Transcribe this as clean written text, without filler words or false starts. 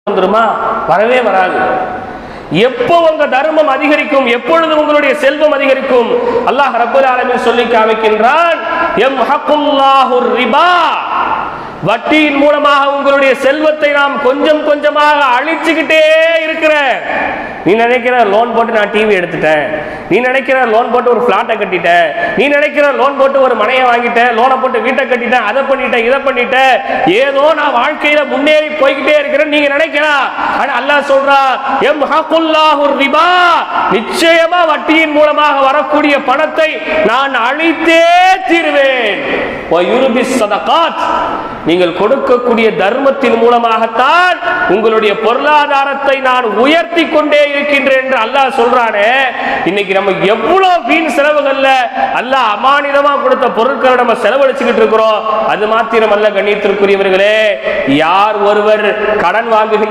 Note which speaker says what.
Speaker 1: வந்துருமா? வரவே வராது. எப்போ உங்க தர்மம் அதிகரிக்கும், எப்பொழுது உங்களுடைய செல்வம் அதிகரிக்கும்? அல்லாஹ் ரப்பல் ஆலமீன் சொல்லி காமிக்கின்றான், யம்ஹகுல்லாஹுர் ரிபா, வட்டியின் மூலமாக உங்களுடைய செல்வத்தை நாம் கொஞ்சம் கொஞ்சமாக அழிச்சுக்கிட்டே இருக்கிற. நீ நினைக்கிற லோன் போட்டு நான் டிவி எடுத்துட்டேன், நீ நினைக்கிற லோன் போட்டு ஒரு பிளாட்டை கட்டிட்டேன், நீ நினைக்கிற லோன் போட்டு ஒரு மனையை வாங்கிட்டேன், லோனை போட்டு வீட்டை கட்டிட்டேன், அதை பண்ணிட்டேன், இதை பண்ணிட்டேன், ஏதோ நான் வாழ்க்கையில முன்னேறி போய்கிட்டே இருக்கிறேன் நீங்க நினைக்கலாம். ஆனா அல்லாஹ் சொல்றா, யம்ஹகுல்லாஹுர் ரிபா, நிச்சயமா வட்டியின் மூலமாக வரக்கூடிய பணத்தை நான் அழித்தே தீருவேன். வயுர்பிஸ் ஸதகாத், நீங்கள் கொடுக்கக்கூடிய தர்மத்தின் மூலமாகத்தான் உங்களுடைய பொருளாதாரத்தை நான் உயர்த்தி கொண்டே இருக்கின்றேன் என்று அல்லாஹ் சொல்றானே. இன்னைக்கு நம்ம எவ்வளவு வீண் செலவுகள்ல அல்லாஹ் அமானிதமா கொடுத்த பொருட்களை நம்ம செலவழிச்சுக்கிட்டு இருக்கிறோம். அது மாத்திரமல்ல கண்ணியத்திற்குரியவர்களே, யார் ஒருவர் கடன் வாங்குகின்ற